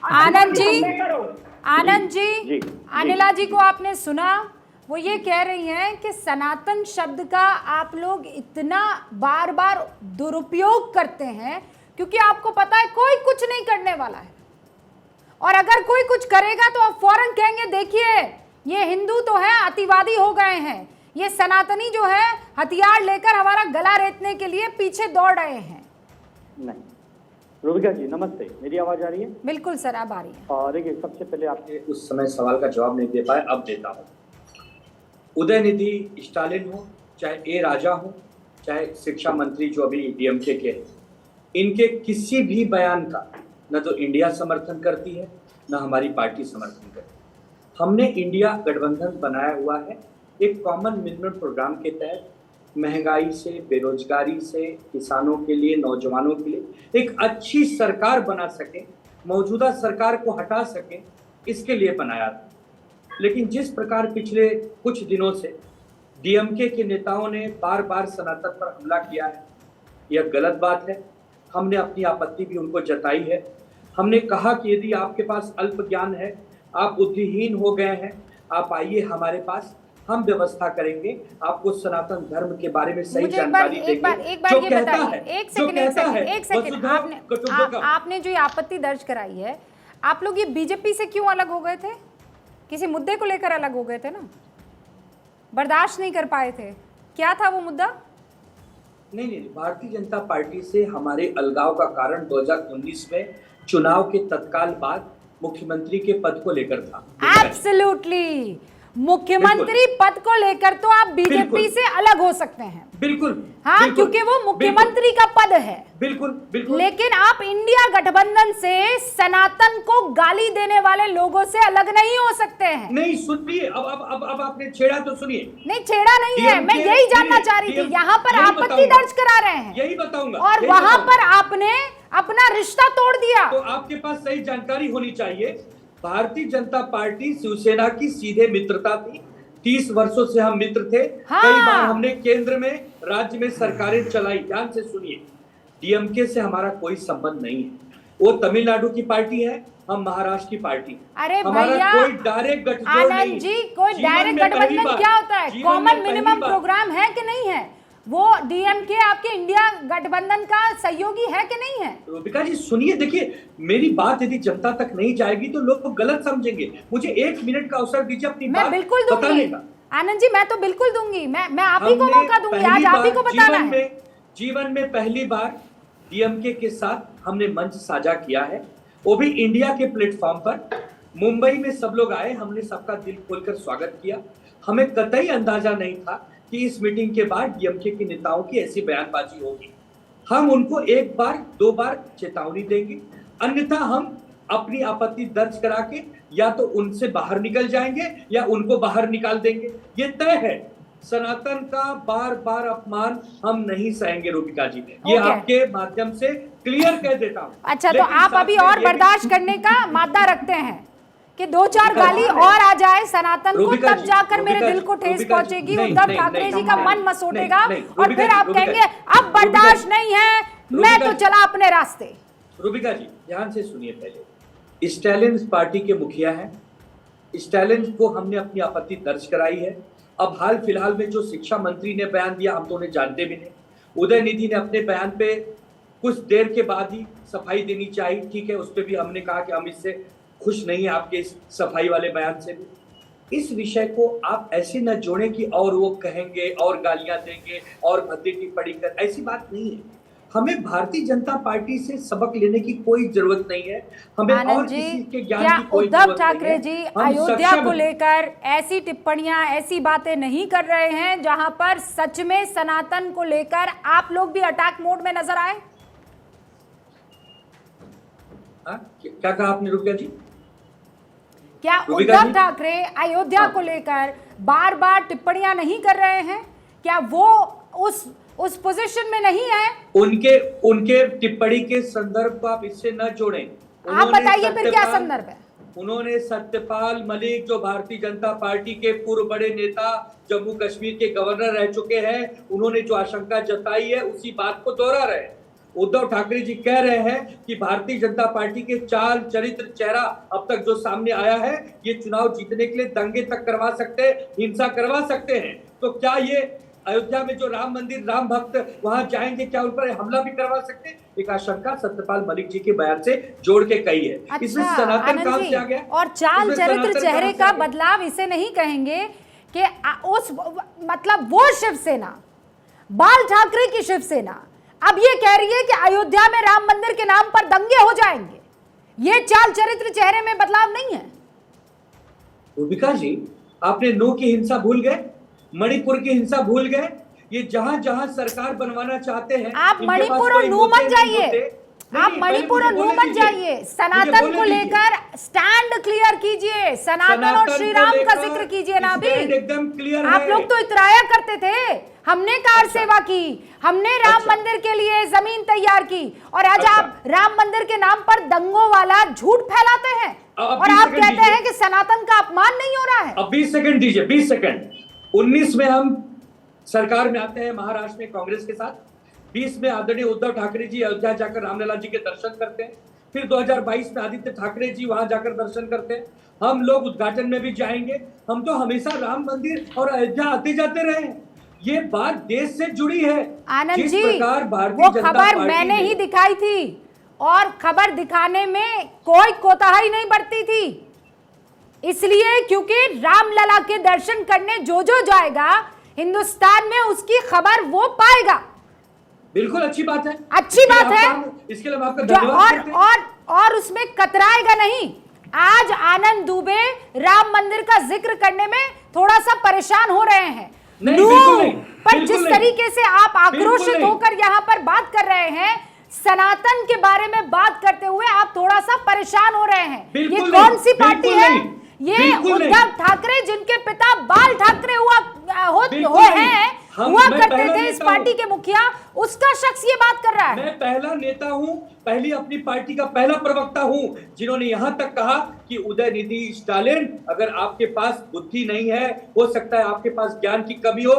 आनंद जी, आनंद जी, अनिला जी को आपने सुना, वो ये कह रही हैं कि सनातन शब्द का आप लोग इतना बार बार दुरुपयोग करते हैं क्योंकि आपको पता है कोई कुछ नहीं करने वाला है, और अगर कोई कुछ करेगा तो आप फौरन कहेंगे देखिए ये हिंदू तो है अतिवादी हो गए हैं, ये सनातनी जो है हथियार लेकर हमारा गला रेतने के लिए पीछे दौड़ रहे हैं। नहीं, रूबिका जी नमस्ते, मेरी आवाज आ रही है? बिल्कुल सर, अब आ रही है। और देखिए, सबसे पहले आपने उस समय सवाल का जवाब नहीं दे पाए, अब देता हूँ। उदयनिधि स्टालिन हो, चाहे ए राजा हो, चाहे शिक्षा मंत्री जो अभी डीएमके के हैं, इनके किसी भी बयान का न तो इंडिया समर्थन करती है न हमारी पार्टी समर्थन करती है। हमने इंडिया गठबंधन बनाया हुआ है एक कॉमन मिनिमम प्रोग्राम के तहत, महंगाई से, बेरोजगारी से, किसानों के लिए, नौजवानों के लिए एक अच्छी सरकार बना सके, मौजूदा सरकार को हटा सके, इसके लिए बनाया था। लेकिन जिस प्रकार पिछले कुछ दिनों से डीएमके के नेताओं ने बार बार सनातन पर हमला किया है, यह गलत बात है। हमने अपनी आपत्ति भी उनको जताई है। हमने कहा कि यदि आपके पास अल्प ज्ञान है, आप बुद्धिहीन हो गए हैं, आप आइए हमारे पास, हम व्यवस्था करेंगे, आपको सनातन धर्म के बारे में सही जानकारी देंगे। एक बार ये बताइए, एक सेकंड, आपने जो ये आपत्ति दर्ज कराई है, आप लोग ये बीजेपी से क्यों अलग हो गए थे? किसी मुद्दे को लेकर अलग हो गए थे ना, बर्दाश्त नहीं कर पाए थे, क्या था वो मुद्दा? नहीं, भारतीय जनता पार्टी से हमारे अलगाव का कारण 2019 में चुनाव के तत्काल बाद मुख्यमंत्री के पद को लेकर था। एब्सोल्युटली, मुख्यमंत्री पद को लेकर तो आप बीजेपी से अलग हो सकते हैं, बिल्कुल, हाँ, बिल्कुल, क्योंकि वो मुख्यमंत्री का पद है, बिल्कुल बिल्कुल। लेकिन आप इंडिया गठबंधन से सनातन को गाली देने वाले लोगों से अलग नहीं हो सकते हैं। नहीं, सुनिए, अब आपने छेड़ा तो सुनिए। नहीं, छेड़ा नहीं है, मैं यही जानना चाह रही थी। यहाँ पर आपत्ति दर्ज करा रहे हैं, यही बताऊंगा, और वहां पर आपने अपना रिश्ता तोड़ दिया। तो आपके पास सही जानकारी होनी चाहिए। भारतीय जनता पार्टी शिवसेना की सीधे मित्रता थी, 30 वर्षों से हम मित्र थे। हाँ। कई बार हमने केंद्र में, राज्य में सरकारें चलाई। ध्यान से सुनिए, डीएमके से हमारा कोई संबंध नहीं है। वो तमिलनाडु की पार्टी है, हम महाराष्ट्र की पार्टी। अरे हमारा भैया, कोई डायरेक्ट गठजोड़ नहीं। आनंद जी, कोई डायरेक्ट गठबंधन क्या होता है? कॉमन मिनिमम प्रोग्राम है कि नहीं है? वो डीएमके आपके इंडिया गठबंधन का सहयोगी है कि नहीं है? रूबिका जी सुनिए, देखिए, मेरी बात यदि जनता तक नहीं जाएगी तो लोग गलत समझेंगे। मुझे 1 मिनट का अवसर दीजिए अपनी बात बताने का। आनंद जी, मैं तो बिल्कुल दूंगी, मैं आप ही को मौका दूंगी, आज आप ही को बताना है। जीवन में पहली बार डीएमके के साथ हमने मंच साझा किया है, वो भी इंडिया के प्लेटफॉर्म पर। मुंबई में सब लोग आए, हमने सबका दिल खोलकर स्वागत किया। हमें कतई अंदाजा नहीं था कि इस मीटिंग के बाद डीएमके के नेताओं की ऐसी बयानबाजी होगी। हम उनको 1 बार 2 बार चेतावनी देंगे, अन्यथा हम अपनी आपत्ति दर्ज करा के या तो उनसे बाहर निकल जाएंगे या उनको बाहर निकाल देंगे। ये तय है। सनातन का बार बार अपमान हम नहीं सहेंगे रूबिका जी, ये आपके माध्यम से क्लियर कह देता हूँ। अच्छा, तो आप अभी और बर्दाश्त करने का मादा रखते हैं कि 2-4 गाली और आ जाए सनातन को, तब जाकर मेरे दिल को ठेस पहुंचेगी, उद्धव ठाकरे जी का मन मसोटेगा, और फिर आप कहेंगे अब बर्दाश्त नहीं है, मैं तो चला अपने रास्ते। रूबिका जी ध्यान से सुनिए, पहले स्टालिन पार्टी के मुखिया हैं, स्टालिन को हमने अपनी आपत्ति दर्ज कराई है। अब हाल फिलहाल में जो शिक्षा मंत्री ने बयान दिया, हम तो उन्हें जानते भी नहीं। उदयनिधि ने अपने बयान पे कुछ देर के बाद ही सफाई देनी चाहिए, ठीक है, उस पर भी हमने कहा कि हम इससे खुश नहीं है, आपके इस सफाई वाले बयान से भी। इस विषय को आप ऐसे न जोड़ें कि और वो कहेंगे और गालियां देंगे और भद्दी टिप्पणी कर, ऐसी बात नहीं है। हमें भारतीय जनता पार्टी से सबक लेने की कोई जरूरत नहीं है, हमें और किसी के ज्ञान की कोई जरूरत नहीं है। उद्धव ठाकरे जी अयोध्या को लेकर ऐसी टिप्पणियां, ऐसी बातें नहीं कर रहे हैं जहां पर सच में सनातन को लेकर आप लोग भी अटैक मोड में नजर आए? क्या कहा आपने रूबिका जी? क्या उद्धव ठाकरे अयोध्या को लेकर बार बार टिप्पणियां नहीं कर रहे हैं? क्या वो उस पोजीशन में नहीं है? उनके टिप्पणी के संदर्भ को आप इससे न जोड़ें। आप बताइए फिर क्या संदर्भ है? उन्होंने सत्यपाल मलिक, जो भारतीय जनता पार्टी के पूर्व बड़े नेता, जम्मू कश्मीर के गवर्नर रह चुके हैं, उन्होंने जो आशंका जताई है उसी बात को दोहरा रहे। उद्धव ठाकरे जी कह रहे हैं कि भारतीय जनता पार्टी के चाल चरित्र चेहरा अब तक जो सामने आया है, ये चुनाव जीतने के लिए दंगे तक करवा सकते हैं, हिंसा करवा सकते हैं। तो क्या ये अयोध्या में जो राम मंदिर, राम भक्त वहां जाएंगे, क्या उन पर हमला भी करवा सकते हैं? एक आशंका सत्यपाल मलिक जी के बयान से जोड़ के कही है। इसमें अच्छा सनातन आनंद कहां जी, से आ गया? और चाल इसमें चरित्र सनातन चेहरे कहां से का आ गया? बदलाव इसे नहीं कहेंगे कि उस मतलब वो शिवसेना, बाल ठाकरे की शिवसेना अब ये कह रही है कि अयोध्या में राम मंदिर के नाम पर दंगे हो जाएंगे। ये चाल चरित्र चेहरे में बदलाव नहीं है। रूबिका जी, आपने नू की हिंसा भूल गए, मणिपुर की हिंसा भूल गए। ये जहां जहां सरकार बनवाना चाहते हैं, आप इनके पास मणिपुर और कोई नू मुद्दे मत नहीं जाइए, होते। आप नहीं, मणिपुर पहले और मुझे नू बोलने मत दीजिए। जाइए, मुझे सनातन बोलने को दीजिए। लेकर स्टैंड क्लियर कीजिए, सनातन और सनातन श्री को राम का लेकर जिक्र कीजिए ना अभी। स्टैंड एकदम क्लियर आप है। लोग तो इतराया करते थे, हमने कार सेवा की, हमने राम अच्छा। मंदिर के लिए जमीन तैयार की, और आज अच्छा। आप राम मंदिर के नाम पर दंगों वाला झूठ फैलाते हैं अब और 20 आप सेकंड कहते दीजिए। हैं कि सनातन का अपमान नहीं हो रहा है। अब 20 सेकंड दीजिए, 20 सेकंड। 19 में हम सरकार में आते हैं महाराष्ट्र में कांग्रेस के साथ। 20 में आदरणीय उद्धव ठाकरे जी अयोध्या जाकर रामलला जी के दर्शन करते हैं। फिर 2022 में आदित्य ठाकरे जी वहां जाकर दर्शन करते हैं। हम लोग उद्घाटन में भी जाएंगे। हम तो हमेशा राम मंदिर और अयोध्या आते जाते रहे हैं। ये बात देश से जुड़ी है। आनंद जिस जी, प्रकार भारतीय वो जनता खबर पार्टी मैंने ने- ही दिखाई थी और खबर दिखाने में कोई कोताही नहीं बरती थी, इसलिए क्योंकि रामलला के दर्शन करने जो जो जाएगा हिंदुस्तान में उसकी खबर वो पाएगा। बिल्कुल अच्छी बात है, अच्छी बात है। इसके लिए हम आपका जो धन्यवाद करते हैं। और उसमें कतराएगा नहीं। आज आनंद दुबे राम मंदिर का जिक्र करने में थोड़ा सा परेशान हो रहे हैं। नहीं, नू, बिल्कुल नहीं, पर बिल्कुल जिस नहीं। तरीके से आप आक्रोशित नहीं। होकर यहाँ पर बात कर रहे हैं, सनातन के बारे में बात करते हुए आप थोड़ा सा परेशान हो रहे हैं। ये बिल्कुल कौन नहीं, सी पार्टी बिल्कुल है? नहीं, ये बिल्कुल नहीं। उद्धव ठाकरे, जिनके पिता बाल ठाकरे बिल्कुल नहीं। हुआ मैं करते पहला थे इस नेता हूं। पार्टी के मुखिया, उसका शख्स ये बात कर रहा है। मैं पहला नेता हूं, पहली अपनी पार्टी का पहला प्रवक्ता हूं, जिन्होंने यहां तक कहा कि उदयनिधि स्टालिन, अगर आपके पास बुद्धि नहीं है, हो सकता है आपके पास ज्ञान की कमी हो,